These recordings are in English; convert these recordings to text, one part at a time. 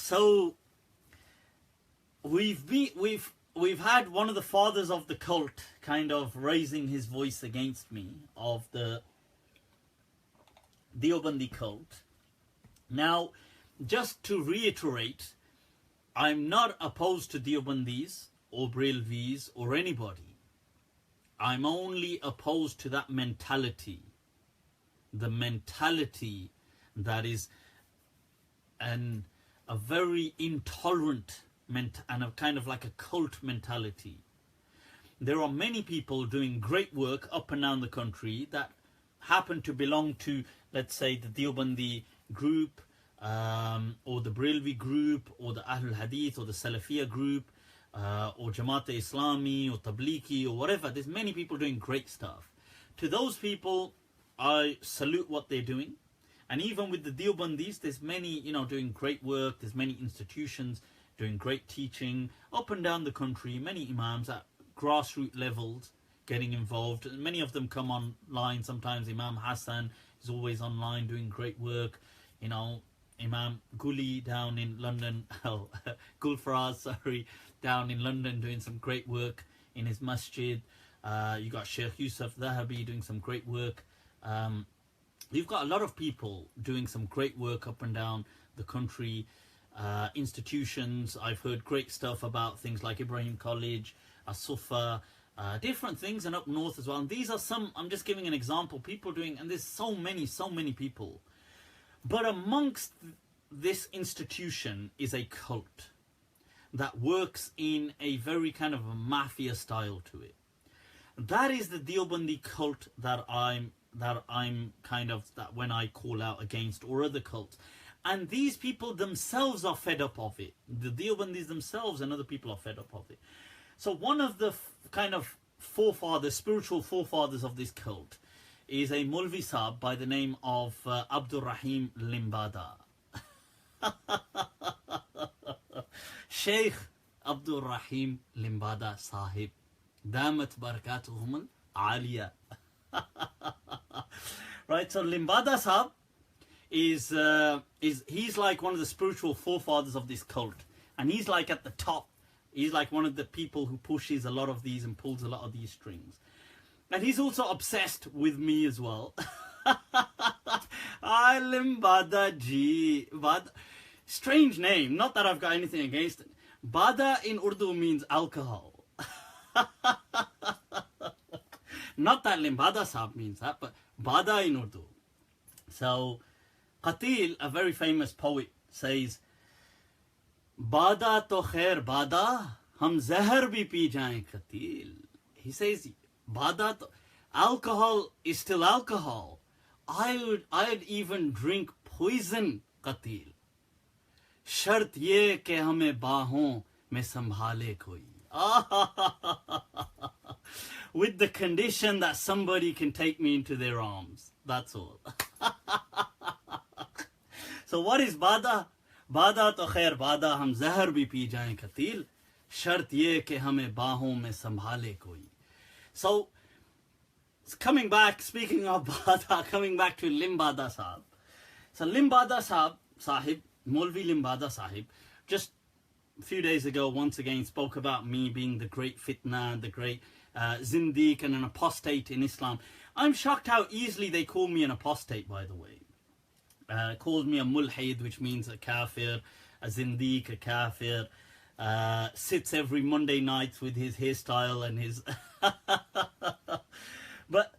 So we've had one of the fathers of the cult kind of raising his voice against me, of the Deobandi cult. Now, just to reiterate, I'm not opposed to Deobandis or Brelvis or anybody. I'm only opposed to that mentality. The mentality that is a very intolerant and a kind of like a cult mentality. There are many people doing great work up and down the country that happen to belong to, let's say, the Deobandi group, or the Brelvi group, or the Ahlul Hadith, or the Salafiyah group, or Jamaat Islami, or Tablighi, or whatever. There's many people doing great stuff. To those people, I salute what they're doing. And even with the Deobandis, there's many, doing great work. There's many institutions doing great teaching up and down the country. Many imams at grassroots levels getting involved. Many of them come online. Sometimes Imam Hassan is always online doing great work. Imam Guli down in London, Gulfraz, sorry, down in London doing some great work in his masjid. You got Sheikh Yusuf Dhahabi doing some great work. You've got a lot of people doing some great work up and down the country. Institutions, I've heard great stuff about things like Ibrahim College, As-Sufa, different things, and up north as well. And these are some, I'm just giving an example, people doing, and there's so many people. But amongst this institution is a cult that works in a very kind of a mafia style to it. That is the Deobandi cult that when I call out against, or other cults. And these people themselves are fed up of it. The Deobandis themselves and other people are fed up of it. So one of the kind of spiritual forefathers of this cult is a Molvi Sahib by the name of Abdul Raheem Limbada. Sheikh Abdul Raheem Limbada Sahib. Damat barakatuhum al-aliyah. Right, so Limbada Sahib he's like one of the spiritual forefathers of this cult, and he's like at the top. He's like one of the people who pushes a lot of these and pulls a lot of these strings, and he's also obsessed with me as well. I Limbada ji, but strange name. Not that I've got anything against it. Bada in Urdu means alcohol. Not that Limbada Sahib means that, but Bada in Urdu. So Qatil, a very famous poet, says, Bada to khair bada, hum zahar bhi pi jaye Qatil. He says, Bada to, alcohol is still alcohol. I'd even drink poison, Qatil. Shart ye ke hame baahon mein sambhale koi. With the condition that somebody can take me into their arms. That's all. So what is Bada? Bada to khair bada, hum zahar bhi pi jaye Qatil. Shart ye ke hame baahon mein sambhale koi. So, coming back, speaking of Bada, coming back to Limbada Sahib. So Limbada Sahib, Molvi Limbada Sahib, just a few days ago, once again, spoke about me being the great fitna, the great zindiq and an apostate in Islam. I'm shocked how easily they call me an apostate, by the way. Called me a mulhid, which means a kafir, a zindiq, a kafir. Sits every Monday night with his hairstyle and his... But,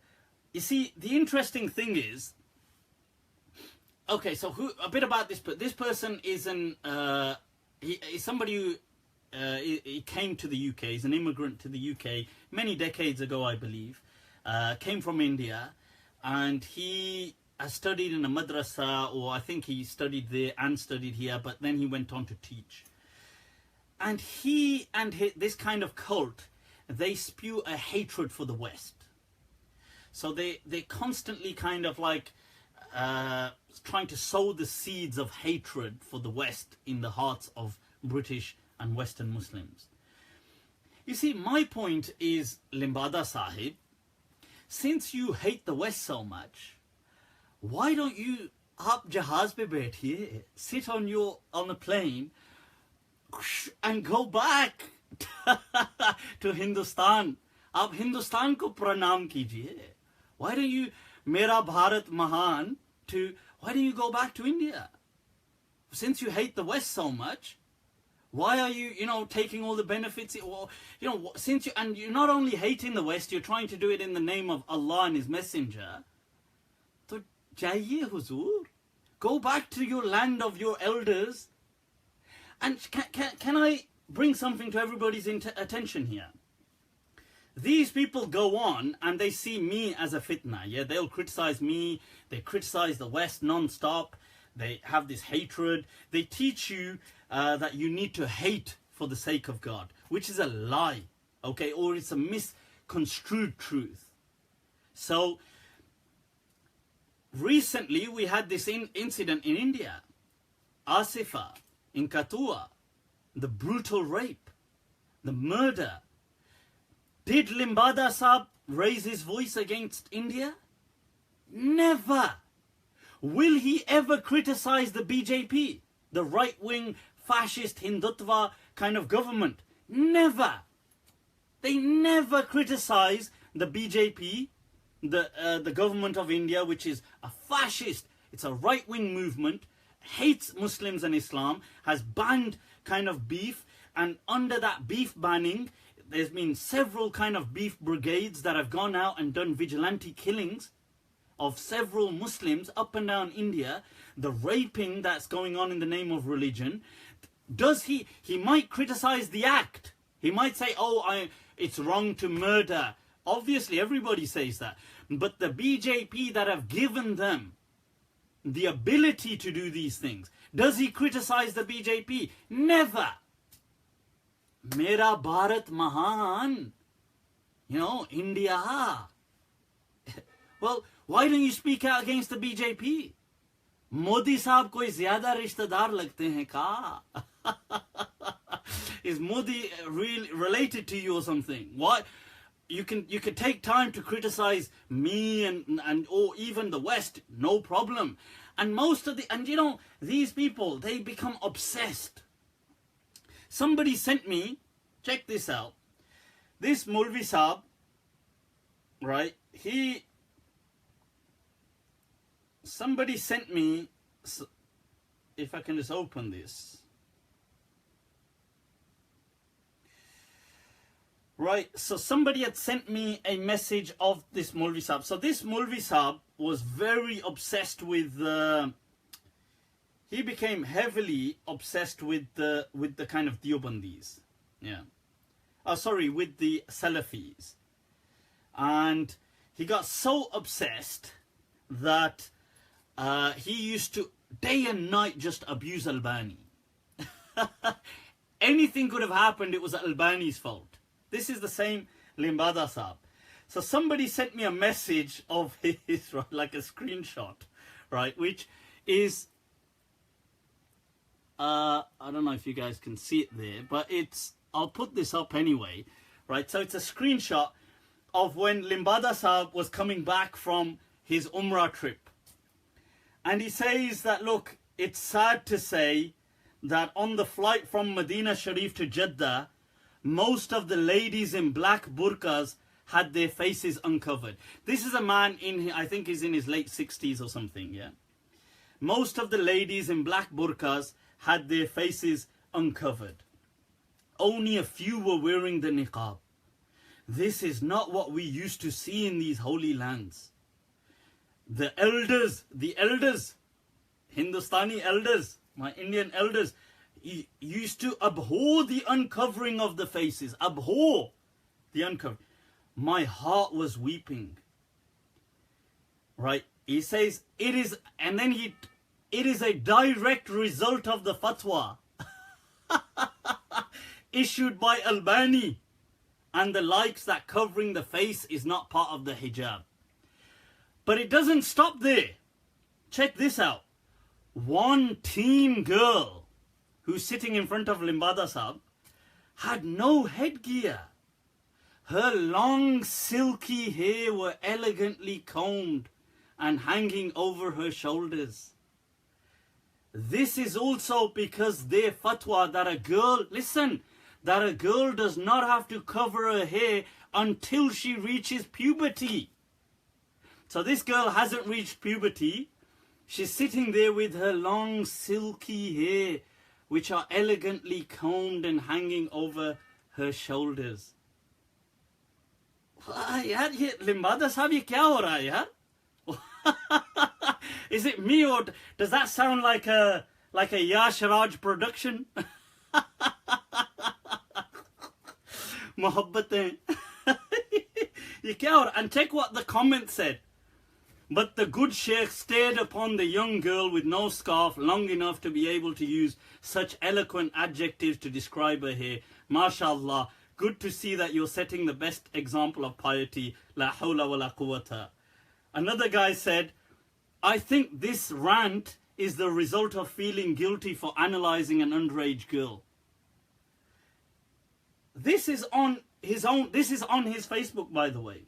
you see, the interesting thing is... Okay, so a bit about this, but this person is he's somebody who he came to the UK. He's an immigrant to the UK many decades ago, I believe. Came from India, and he has studied in a madrasa, or I think he studied there and studied here, but then he went on to teach. And this kind of cult, they spew a hatred for the West. So they constantly kind of like trying to sow the seeds of hatred for the West in the hearts of British and Western Muslims. You see, my point is, Limbada Sahib, since you hate the West so much, why don't you आप जहाज पे बैठिए, sit on the plane and go back to Hindustan. आप हिंदुस्तान को प्रणाम कीजिए. Why don't you, मेरा भारत महान, why don't you go back to India? Since you hate the West so much, why are you, taking all the benefits? Well, and you're not only hating the West, you're trying to do it in the name of Allah and His Messenger. So, jaiye huzur, go back to your land of your elders. And can I bring something to everybody's attention here? These people go on and they see me as a fitna. Yeah, they'll criticize me. They criticize the West non-stop. They have this hatred. They teach you that you need to hate for the sake of God, which is a lie, okay, or it's a misconstrued truth. So recently we had this incident in India, Asifa, in Katua, the brutal rape, the murder. Did Limbada Sahib raise his voice against India? Never. Will he ever criticize the BJP, the right-wing fascist Hindutva kind of government? Never. They never criticize the BJP, the government of India, which is a fascist, it's a right-wing movement, hates Muslims and Islam, has banned kind of beef, and under that beef banning, there's been several kind of beef brigades that have gone out and done vigilante killings of several Muslims up and down India, the raping that's going on in the name of religion. Does he might criticize the act. He might say, it's wrong to murder. Obviously, everybody says that. But the BJP that have given them the ability to do these things, does he criticize the BJP? Never. Mera Bharat Mahan. India. Well, why don't you speak out against the BJP? Modi Sahab koi zyada rishtedar lagte hain ka? Is Modi really related to you or something? What? You can take time to criticize me and or even the West, no problem. And these people, they become obsessed. Somebody sent me, check this out. This Molvi Sahib, right? Somebody sent me, if I can just open this. Right, so somebody had sent me a message of this Molvi Sahib. So this Molvi Sahib was very obsessed with, he became heavily obsessed with the kind of Deobandis. Yeah. With the Salafis. And he got so obsessed that he used to day and night just abuse Albani. Anything could have happened, it was Albani's fault. This is the same Limbada Sahib. So somebody sent me a message of his, right, like a screenshot, right, which is, I don't know if you guys can see it there, but I'll put this up anyway, right? So it's a screenshot of when Limbada Sahib was coming back from his Umrah trip. And he says that, look, it's sad to say that on the flight from Medina Sharif to Jeddah, most of the ladies in black burqas had their faces uncovered. This is a man I think he's in his late 60s or something, yeah? Most of the ladies in black burqas had their faces uncovered. Only a few were wearing the niqab. This is not what we used to see in these holy lands. The elders, Hindustani elders, my Indian elders, used to abhor the uncovering of the faces. Abhor the uncovering. My heart was weeping. Right? He says, it is a direct result of the fatwa issued by Albani and the likes that covering the face is not part of the hijab. But it doesn't stop there. Check this out. One teen girl who's sitting in front of Limbada Sahib had no headgear. Her long silky hair were elegantly combed and hanging over her shoulders. This is also because their fatwa that a girl, listen, that a girl does not have to cover her hair until she reaches puberty. So this girl hasn't reached puberty. She's sitting there with her long silky hair, which are elegantly combed and hanging over her shoulders. यार ये लिम्बादा साहब ये क्या हो रहा है यार? Is it me or does that sound like a Yash Raj production? Mohabbatein. ये क्या हो रहा? And check what the comment said. But the good sheikh stared upon the young girl with no scarf long enough to be able to use such eloquent adjectives to describe her hair. MashaAllah, good to see that you're setting the best example of piety. La hawla wa la quwwata. Another guy said, I think this rant is the result of feeling guilty for analyzing an underage girl. This is on his Facebook, by the way.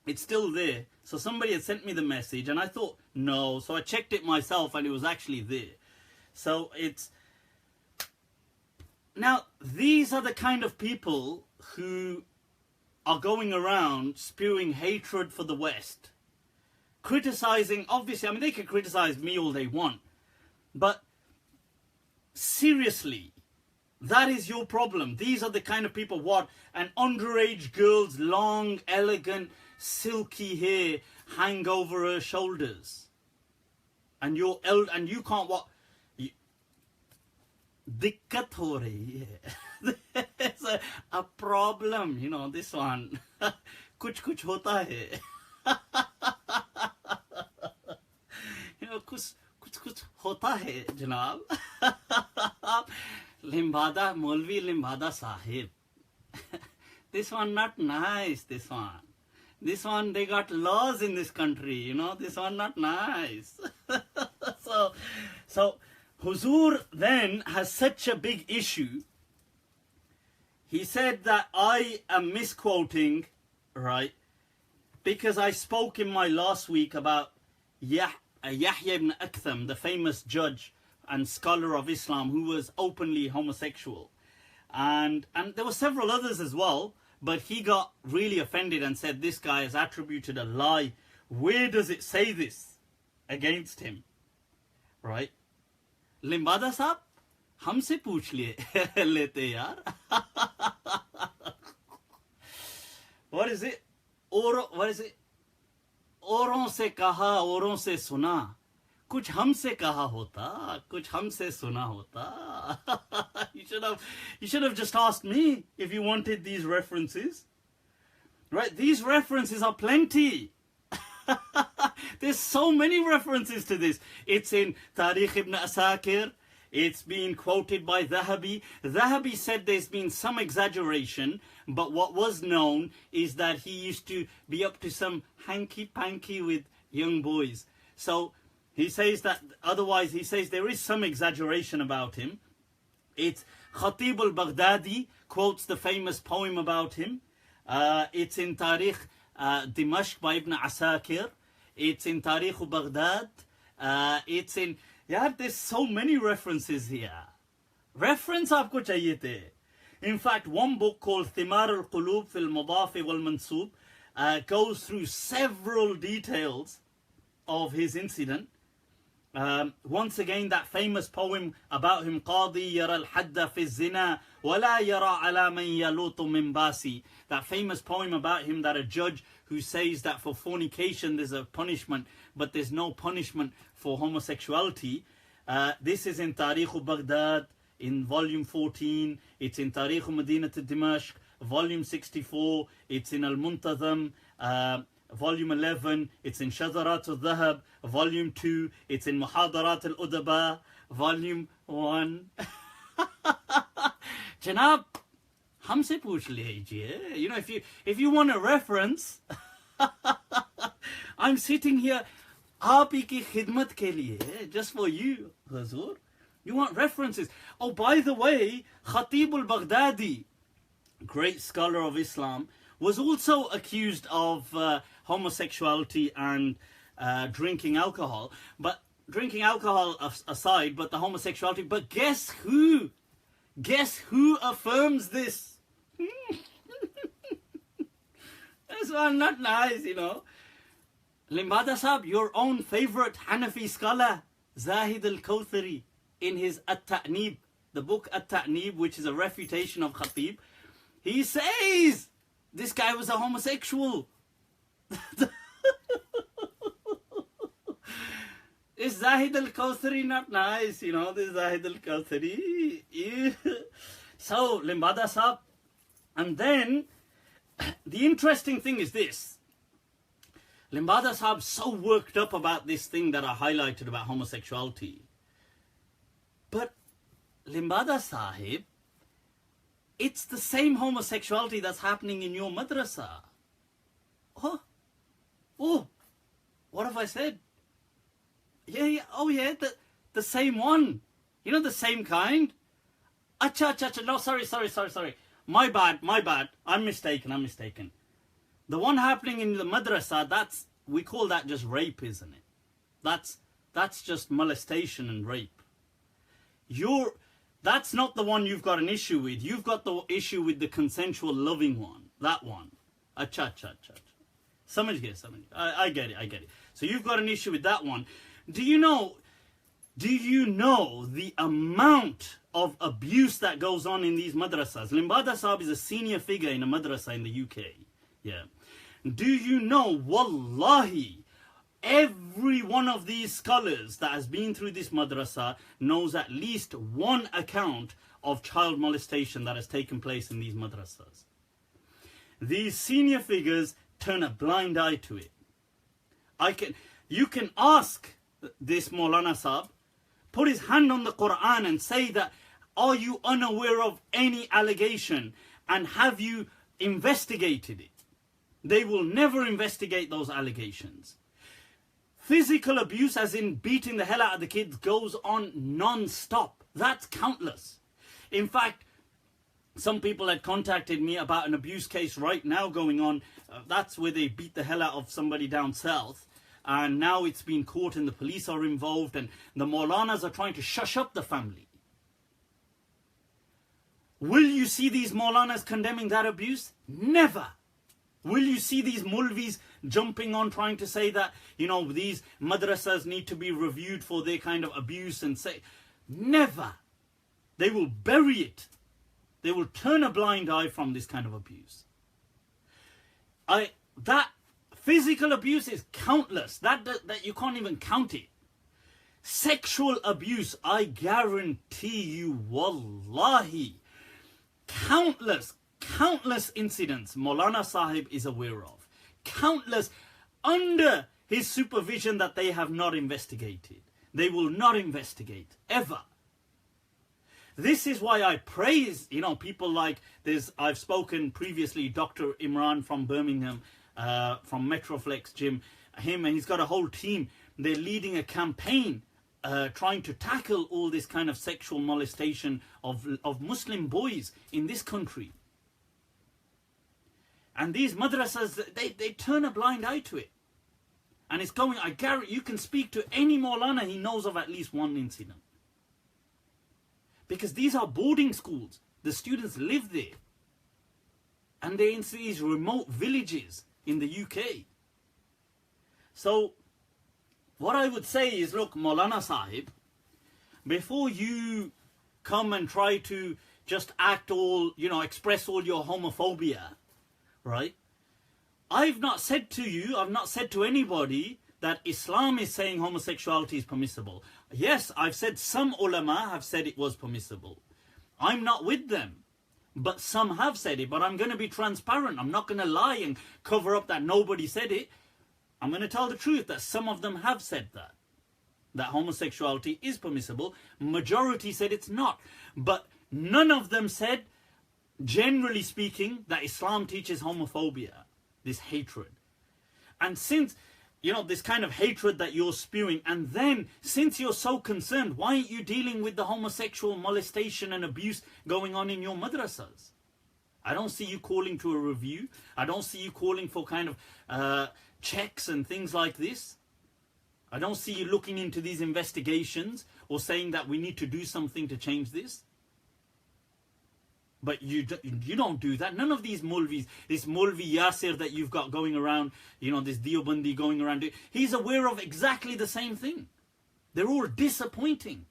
It's still there. So somebody had sent me the message and I thought, no. So I checked it myself and it was actually there. So it's... Now, these are the kind of people who are going around spewing hatred for the West. Criticizing, obviously, I mean, they can criticize me all they want. But seriously, that is your problem. These are the kind of people, what? An underage girl's long, elegant, silky hair hang over her shoulders. And you can't what? Dikkat ho rahi hai. There's a problem, you know, this one. Kuch hota hai. You know, kuch hota hai, janab. Limbada, Molvi Limbada Sahib. This one not nice, this one. This one, they got laws in this country, you know, this one not nice. So Huzur then has such a big issue. He said that I am misquoting, right? Because I spoke in my last week about Yahya ibn Aktham, the famous judge and scholar of Islam who was openly homosexual. And there were several others as well, but he got really offended and said this guy has attributed a lie. Where does it say this against him? Right? Limbada sahab, हमसे पूछ लेते यार. What is it? What is it? औरों से कहा, औरों से सुना. कुछ हमसे कहा होता, कुछ हमसे सुना होता. You should have just asked me if you wanted these references. Right? These references are plenty. There's so many references to this. It's in Tariq ibn Asakir. It's been quoted by Dhahabi. Dhahabi said there's been some exaggeration, but what was known is that he used to be up to some hanky-panky with young boys. So he says that, otherwise he says there is some exaggeration about him. It's Khatib al-Baghdadi quotes the famous poem about him. It's in Tariq Dimashq by Ibn Asakir. It's in Tariq Baghdad. It's in... Yeah, there's so many references here. Reference aapko chahiye the. In fact, one book called Thimar al-Qulub fil Mudaf wal Mansub goes through several details of his incident. Once again, that famous poem about him, Qadi yara al-hadda fi zina wala yara ala man yalutu min basi. That famous poem about him, that a judge who says that for fornication there's a punishment, but there's no punishment for homosexuality. This is in Tariq Baghdad, in volume 14. It's in Tariq Medina to Dimashq, volume 64. It's in Al-Muntazam, volume 11. It's in Shadarat al-Dhahab, volume 2. It's in Muhadarat al-Udaba, volume 1. Janab, हमसे पूछ लीजिए. You know, if you want a reference, I'm sitting here आप ही की खिदमत के लिए, just for you, Hazur. You want references. Oh, by the way, Khatib al-Baghdadi, great scholar of Islam, was also accused of homosexuality and drinking alcohol. But drinking alcohol aside, but the homosexuality. But guess who? Guess who affirms this? That's not nice, you know. Limbada Sahib, your own favorite Hanafi scholar, Zahid al-Kawthari, in his At-Ta'nib, the book At-Ta'nib, which is a refutation of Khatib, he says this guy was a homosexual. Is Zahid al-Kawthari not nice? You know, this Zahid al-Kawthari. So, Limbada Sahib. And then, the interesting thing is this. Limbada Sahib so worked up about this thing that I highlighted about homosexuality. But Limbada Sahib, it's the same homosexuality that's happening in your madrasa. Oh, what have I said? Yeah, oh yeah, the same one. You know, the same kind. Acha, no, sorry. My bad. I'm mistaken. The one happening in the madrasa, we call that just rape, isn't it? That's just molestation and rape. That's not the one you've got an issue with. You've got the issue with the consensual loving one. That one. Acha. Samajh gaya. I get it. So you've got an issue with that one. Do you know the amount of abuse that goes on in these madrasas? Limbada Sahib is a senior figure in a madrasa in the UK. Yeah. Do you know, wallahi, every one of these scholars that has been through this madrasa knows at least one account of child molestation that has taken place in these madrasas. These senior figures turn a blind eye to it. You can ask this Maulana Sahib, put his hand on the Quran and say that, are you unaware of any allegation and have you investigated it? They will never investigate those allegations. Physical abuse, as in beating the hell out of the kids, goes on non-stop. That's countless. In fact, some people had contacted me about an abuse case right now going on. That's where they beat the hell out of somebody down south. And now it's been caught and the police are involved and the Maulanas are trying to shush up the family. Will you see these Maulanas condemning that abuse? Never. Will you see these Molvis jumping on trying to say that, you know, these madrasas need to be reviewed for their kind of abuse and say, never. They will bury it. They will turn a blind eye from this kind of abuse. That physical abuse is countless. That you can't even count it. Sexual abuse, I guarantee you, wallahi, countless incidents Maulana Sahib is aware of. Countless under his supervision that they have not investigated. They will not investigate, ever. This is why I praise, you know, people like this. I've spoken previously, Dr. Imran from Birmingham, from Metroflex Gym. Him and he's got a whole team. They're leading a campaign trying to tackle all this kind of sexual molestation of Muslim boys in this country. And these madrasas, they turn a blind eye to it. And it's going, I guarantee you can speak to any Maulana, he knows of at least one incident. Because these are boarding schools. The students live there. And they're in these remote villages in the UK. So, what I would say is, look, Maulana Sahib, before you come and try to just act all, you know, express all your homophobia, right? I've not said to anybody that Islam is saying homosexuality is permissible. Yes, I've said some ulama have said it was permissible. I'm not with them. But some have said it. But I'm going to be transparent. I'm not going to lie and cover up that nobody said it. I'm going to tell the truth that some of them have said that homosexuality is permissible. Majority said it's not. But none of them said, generally speaking, that Islam teaches homophobia, this hatred. And since, you know, this kind of hatred that you're spewing, and then, since you're so concerned, why aren't you dealing with the homosexual molestation and abuse going on in your madrasas? I don't see you calling to a review. I don't see you calling for kind of checks and things like this. I don't see you looking into these investigations or saying that we need to do something to change this. But you don't do that. None of these Molvis, this Molvi Yasir that you've got going around, this Deobandi going around, he's aware of exactly the same thing. They're all disappointing.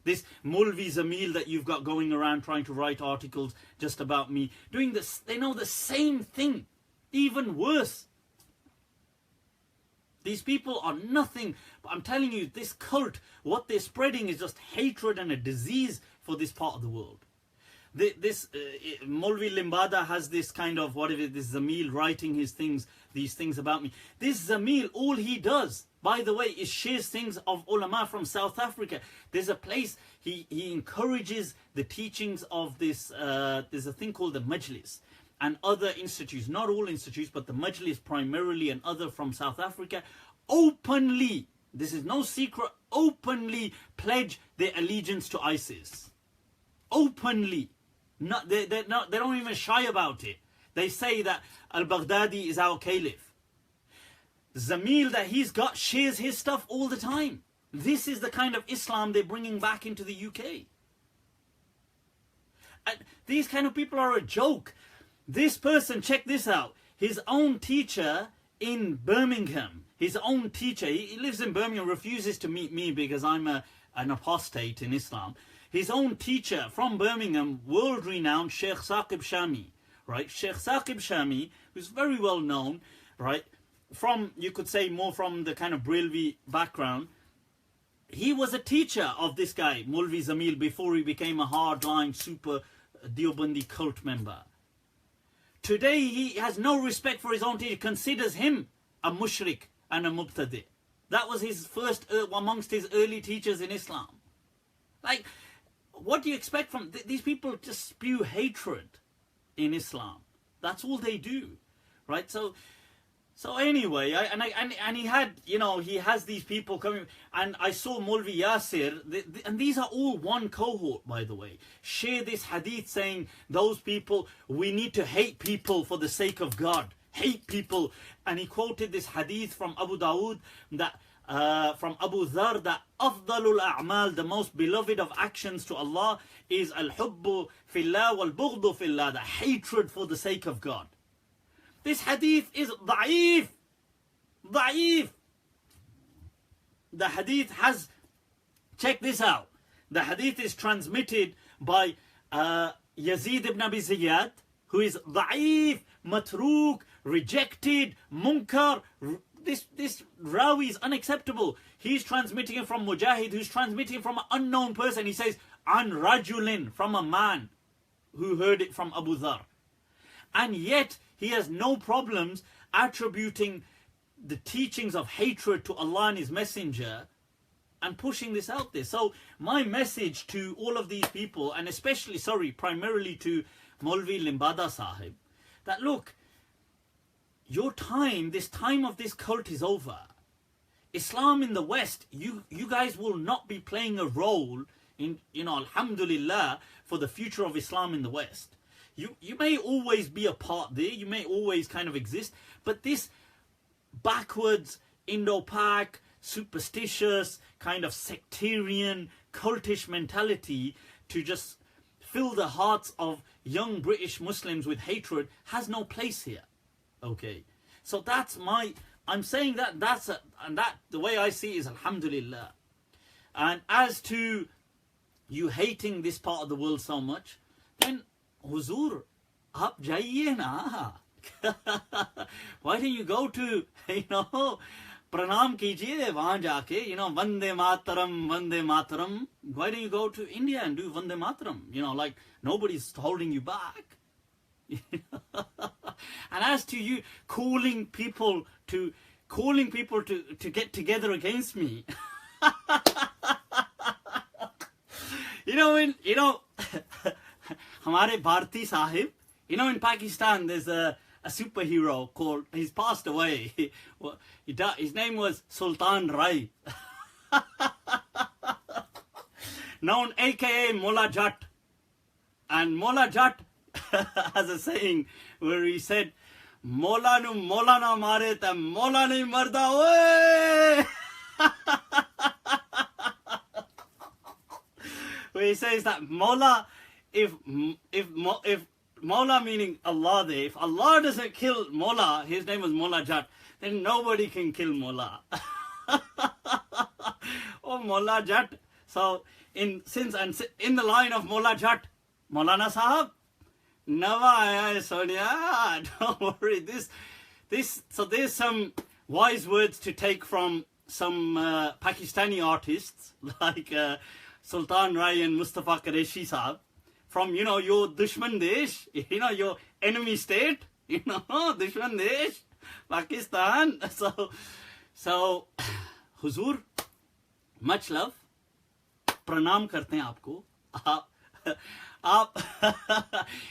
This Molvi Zamil that you've got going around trying to write articles just about me, doing this, they know the same thing, even worse. These people are nothing. I'm telling you, this cult, what they're spreading is just hatred and a disease for this part of the world. This Molvi Limbada has this kind of, this Zamil writing these things about me. This Zamil, all he does, by the way, is shares things of ulama from South Africa. There's a place, he encourages the teachings of this, there's a thing called the Majlis and other institutes, not all institutes, but the Majlis primarily and other from South Africa, openly, this is no secret, openly pledge their allegiance to ISIS. Openly. They don't even shy about it. They say that al-Baghdadi is our caliph. Zamil that he's got shares his stuff all the time. This is the kind of Islam they're bringing back into the UK. And these kind of people are a joke. This person, check this out. His own teacher in Birmingham, his own teacher, he lives in Birmingham, refuses to meet me because I'm an apostate in Islam. His own teacher from Birmingham, world-renowned Sheikh Saqib Shami, right? Sheikh Saqib Shami, who's very well known, right? From, you could say, more from the kind of Braillevi background. He was a teacher of this guy, Molvi Zamil, before he became a hard-line super Deobandi cult member. Today, he has no respect for his own teacher, considers him a mushrik and a mubtadi. That was his first, amongst his early teachers in Islam. Like, what do you expect from these people? Just spew hatred in Islam. That's all they do, right? So anyway, and he had, he has these people coming, and I saw Molvi Yasir, and these are all one cohort, by the way, share this hadith saying those people, we need to hate people for the sake of God, hate people, and he quoted this hadith from Abu Dawood that. From Abu Dhar, that afdalul a'mal, the most beloved of actions to Allah, is al-hubbu fillah wal-bughdu fillah, the hatred for the sake of God. This hadith is da'if. Da'if. The hadith has, check this out, the hadith is transmitted by Yazid ibn Abi Ziyad, who is da'if, matruk, rejected, munkar. This Rawi is unacceptable. He's transmitting it from Mujahid, who's transmitting it from an unknown person. He says, An Rajulin, from a man who heard it from Abu Dhar. And yet, he has no problems attributing the teachings of hatred to Allah and His Messenger and pushing this out there. So, my message to all of these people, and especially, primarily to Molvi Limbada Sahib, that look, your time, this time of this cult is over. Islam in the West, you guys will not be playing a role in, alhamdulillah, for the future of Islam in the West. You may always be a part there, you may always kind of exist, but this backwards, Indo-Pak, superstitious, kind of sectarian, cultish mentality to just fill the hearts of young British Muslims with hatred has no place here. Okay, so I'm saying that the way I see it is alhamdulillah. And as to you hating this part of the world so much, then Huzur, aap jaiye na. Why don't you go to, pranam kijiye wahan jaake, Vande Mataram. Why don't you go to India and do Vande Mataram? Like nobody's holding you back. And as to you calling people to get together against me, Hamare Bharti Sahib, in Pakistan there's a superhero called, he's passed away. His name was Sultan Rai, known aka Mola Jat, and Mola Jat has a saying where he said, Mola na mare ta Mola nahi marda oye. Where he says that Mawla, if Mawla meaning Allah there, if Allah doesn't kill Mawla, his name was Mawla Jat, then nobody can kill Mawla. Oh, Mawla Jat. So in the line of Mawla Jat, Maulana Sahab, Nawa aaya hai Sonia. Don't worry. So there's some wise words to take from some Pakistani artists like Sultan Rai and Mustafa Qureshi Sahab, from, you know, your Dushman Desh, you know, your enemy state, you know, Dushman Desh, Pakistan. So, Huzur, much love. Pranam karte hain aapko.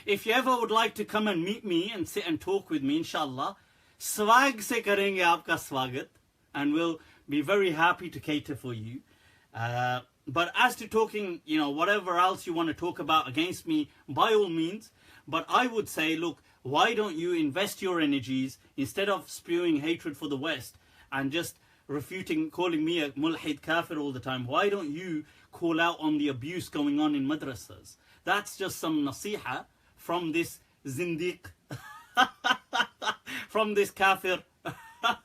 If you ever would like to come and meet me and sit and talk with me, inshallah, swag se karenge aapka swagat, and we'll be very happy to cater for you. But as to talking, you know, whatever else you want to talk about against me, by all means. But I would say, look, why don't you invest your energies, instead of spewing hatred for the West and just refuting, calling me a mulhid kafir all the time, why don't you call out on the abuse going on in madrasas? That's just some nasiha from this zindiq, from this kafir.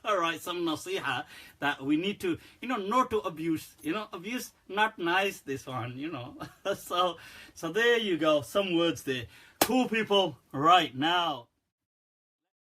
Alright, some nasiha that we need to, you know, not to abuse. You know, abuse, not nice, this one, you know. So there you go, some words there. Cool, people, right now.